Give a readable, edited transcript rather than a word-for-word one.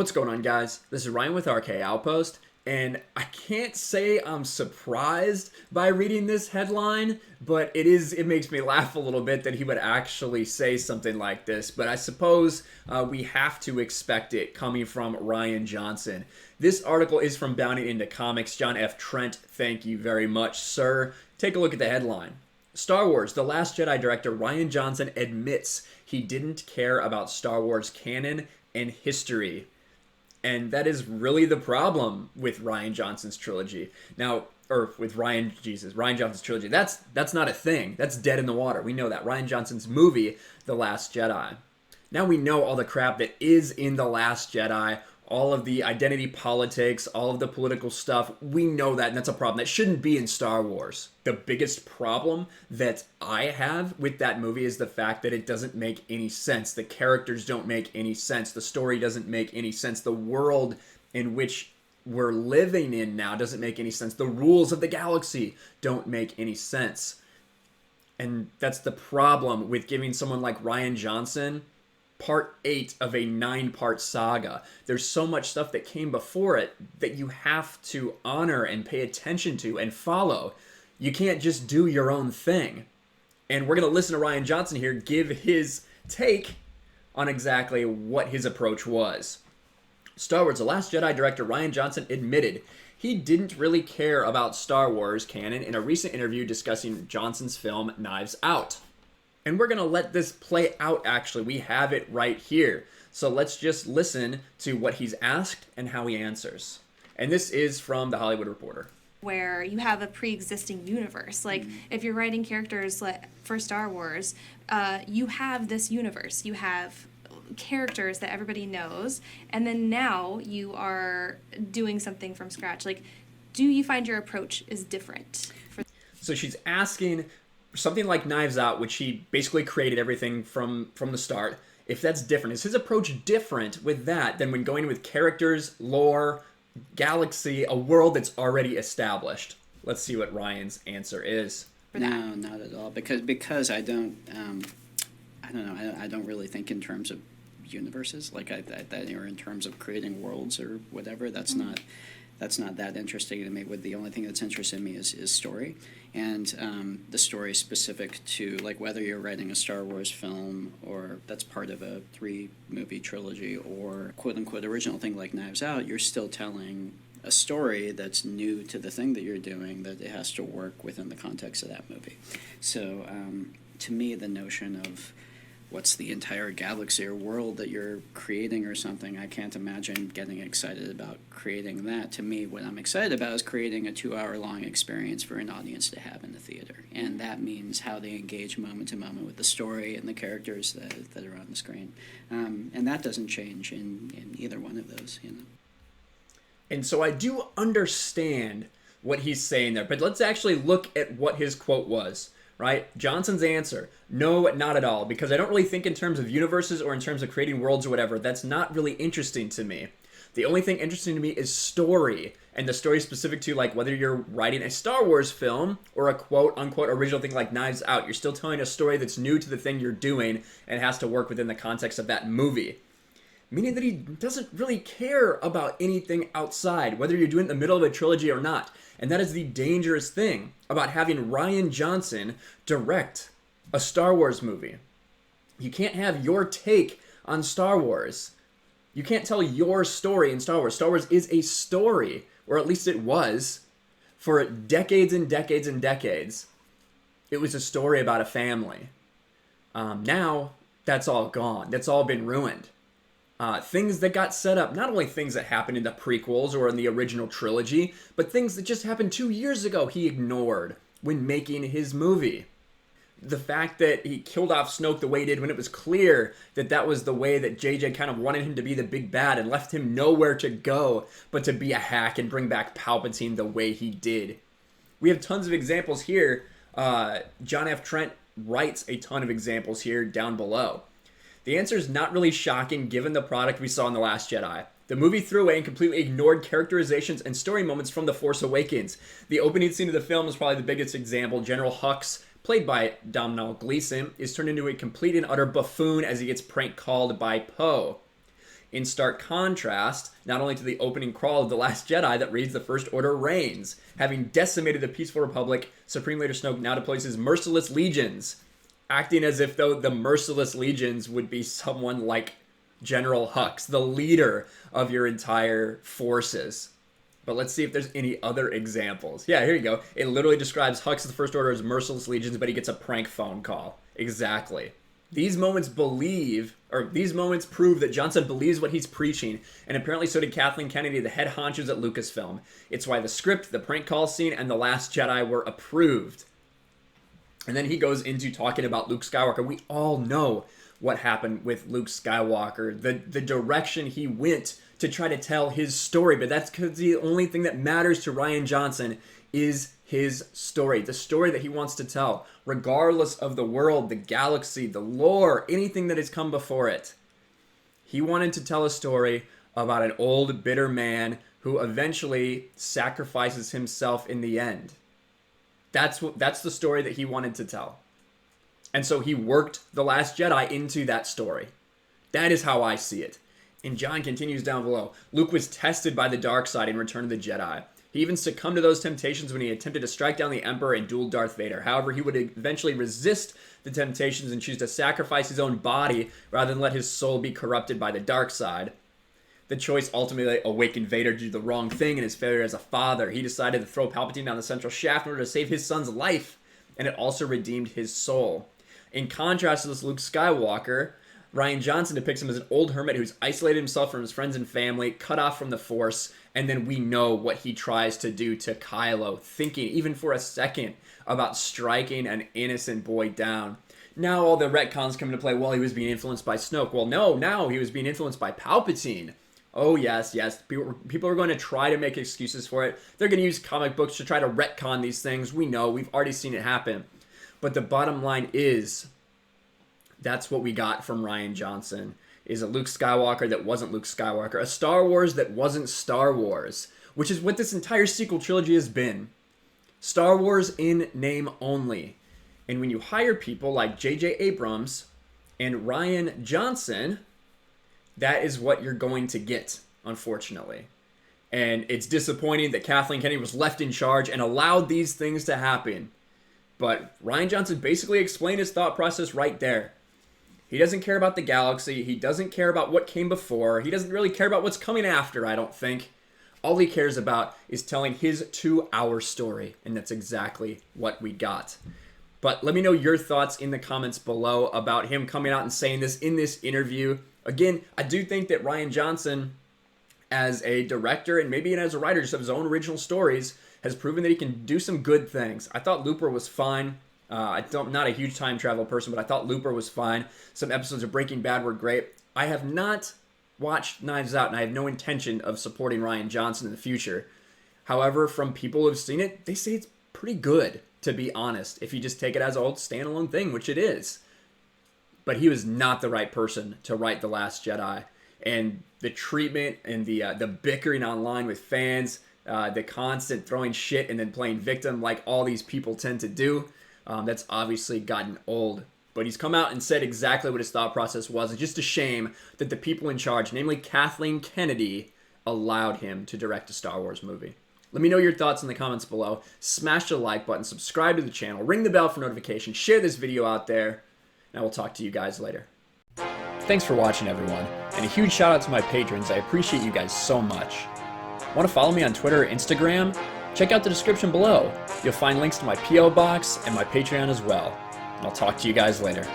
What's going on, guys? This is Ryan with RK Outpost, and I can't say I'm surprised by reading this headline, but it makes me laugh a little bit that he would actually say something like this, but I suppose we have to expect it coming from Rian Johnson. This article is from Bounding Into Comics. John F. Trent, thank you very much, sir. Take a look at the headline. Star Wars: The Last Jedi director Rian Johnson admits he didn't care about Star Wars canon and history. And that is really the problem with Rian Johnson's trilogy. Now, or with Rian Johnson's trilogy. That's not a thing. That's dead in the water. We know that. Rian Johnson's movie, The Last Jedi. Now we know all the crap that is in The Last Jedi, all of the identity politics, all of the political stuff. We know that, and that's a problem. That shouldn't be in Star Wars. The biggest problem that I have with that movie is the fact that it doesn't make any sense. The characters don't make any sense. The story doesn't make any sense. The world in which we're living in now doesn't make any sense. The rules of the galaxy don't make any sense. And that's the problem with giving someone like Rian Johnson part 8 of a 9-part saga. There's so much stuff that came before it that you have to honor and pay attention to and follow. You can't just do your own thing. And we're going to listen to Rian Johnson here give his take on exactly what his approach was. Star Wars: The Last Jedi director Rian Johnson admitted he didn't really care about Star Wars canon in a recent interview discussing Johnson's film Knives Out. And we're going to let this play out, actually. We have it right here. So let's just listen to what he's asked and how he answers. And this is from The Hollywood Reporter. Where you have a pre-existing universe. Like, if you're writing characters for Star Wars, you have this universe. You have characters that everybody knows. And then now you are doing something from scratch. Like, do you find your approach is different? So she's asking something like Knives Out, which he basically created everything from the start. If that's different, is his approach different with that than when going with characters, lore, galaxy, a world that's already established? Let's see what Ryan's answer is. No, not at all. Because I don't know. I don't really think in terms of universes, like or in terms of creating worlds or whatever. That's not that interesting to me. The only thing that's interested in me is story, and the story specific to, like, whether you're writing a Star Wars film or that's part of a 3-movie trilogy or quote-unquote original thing like Knives Out, you're still telling a story that's new to the thing that you're doing, that it has to work within the context of that movie. So to me, the notion of what's the entire galaxy or world that you're creating or something, I can't imagine getting excited about creating that. To me, what I'm excited about is creating a 2-hour-long experience for an audience to have in the theater. And that means how they engage moment to moment with the story and the characters that are on the screen. And that doesn't change in either one of those, you know. And so I do understand what he's saying there, but let's actually look at what his quote was. Right? Johnson's answer: no, not at all, because I don't really think in terms of universes or in terms of creating worlds or whatever. That's not really interesting to me. The only thing interesting to me is story, and the story specific to, like, whether you're writing a Star Wars film or a quote-unquote original thing like Knives Out. You're still telling a story that's new to the thing you're doing and has to work within the context of that movie. Meaning that he doesn't really care about anything outside, whether you're doing it in the middle of a trilogy or not. And that is the dangerous thing about having Rian Johnson direct a Star Wars movie. You can't have your take on Star Wars. You can't tell your story in Star Wars. Star Wars is a story, or at least it was, for decades and decades and decades. It was a story about a family. Now, that's all gone. That's all been ruined. Things that got set up, not only things that happened in the prequels or in the original trilogy, but things that just happened 2 years ago he ignored when making his movie. The fact that he killed off Snoke the way he did when it was clear that that was the way that JJ kind of wanted him to be the big bad and left him nowhere to go but to be a hack and bring back Palpatine the way he did. We have tons of examples here. John F. Trent writes a ton of examples here down below. The answer is not really shocking given the product we saw in The Last Jedi. The movie threw away and completely ignored characterizations and story moments from The Force Awakens. The opening scene of the film is probably the biggest example. General Hux, played by Domhnall Gleeson, is turned into a complete and utter buffoon as he gets prank called by Poe. in stark contrast not only to the opening crawl of The Last Jedi that reads, "The First Order reigns. Having decimated the peaceful Republic, Supreme Leader Snoke now deploys his merciless legions," acting as if though the merciless legions would be someone like General Hux, the leader of your entire forces. But let's see if there's any other examples. Yeah, here you go. It literally describes Hux, the First Order, as merciless legions, but he gets a prank phone call. Exactly. These moments prove that Johnson believes what he's preaching, and apparently so did Kathleen Kennedy, the head honchos at Lucasfilm. It's why the script, the prank call scene, and The Last Jedi were approved. And then he goes into talking about Luke Skywalker. We all know what happened with Luke Skywalker, the direction he went to try to tell his story, but that's because the only thing that matters to Rian Johnson is his story, the story that he wants to tell, regardless of the world, the galaxy, the lore, anything that has come before it. He wanted to tell a story about an old, bitter man who eventually sacrifices himself in the end. That's the story that he wanted to tell. And so he worked The Last Jedi into that story. That is how I see it. And John continues down below. Luke was tested by the dark side in Return of the Jedi. He even succumbed to those temptations when he attempted to strike down the Emperor and duel Darth Vader. However, he would eventually resist the temptations and choose to sacrifice his own body rather than let his soul be corrupted by the dark side. The choice ultimately awakened Vader to do the wrong thing in his failure as a father. He decided to throw Palpatine down the central shaft in order to save his son's life, and it also redeemed his soul. In contrast to this Luke Skywalker, Rian Johnson depicts him as an old hermit who's isolated himself from his friends and family, cut off from the Force, and then we know what he tries to do to Kylo, thinking even for a second about striking an innocent boy down. Now all the retcons come into play. Well, he was being influenced by Snoke. Well, no, now he was being influenced by Palpatine. Oh, yes. People are going to try to make excuses for it. They're going to use comic books to try to retcon these things. We know. We've already seen it happen. But the bottom line is, that's what we got from Rian Johnson, is a Luke Skywalker that wasn't Luke Skywalker. A Star Wars that wasn't Star Wars, which is what this entire sequel trilogy has been. Star Wars in name only. And when you hire people like J.J. Abrams and Rian Johnson, that is what you're going to get, unfortunately. And it's disappointing that Kathleen Kennedy was left in charge and allowed these things to happen. But Rian Johnson basically explained his thought process right there. He doesn't care about the galaxy. He doesn't care about what came before. He doesn't really care about what's coming after, I don't think. All he cares about is telling his 2-hour story, and that's exactly what we got. But let me know your thoughts in the comments below about him coming out and saying this in this interview. Again, I do think that Rian Johnson, as a director and maybe even as a writer just of his own original stories, has proven that he can do some good things. I thought Looper was fine. I'm not a huge time travel person, but I thought Looper was fine. Some episodes of Breaking Bad were great. I have not watched Knives Out, and I have no intention of supporting Rian Johnson in the future. However, from people who have seen it, they say it's pretty good, to be honest, if you just take it as a whole standalone thing, which it is. But he was not the right person to write The Last Jedi. And the treatment and the bickering online with fans, the constant throwing shit and then playing victim like all these people tend to do, that's obviously gotten old. But he's come out and said exactly what his thought process was. It's just a shame that the people in charge, namely Kathleen Kennedy, allowed him to direct a Star Wars movie. Let me know your thoughts in the comments below. Smash the like button, subscribe to the channel, ring the bell for notifications, share this video out there, and I will talk to you guys later. Thanks for watching, everyone, and a huge shout out to my patrons. I appreciate you guys so much. Want to follow me on Twitter or Instagram? Check out the description below. You'll find links to my P.O. box and my Patreon as well. And I'll talk to you guys later.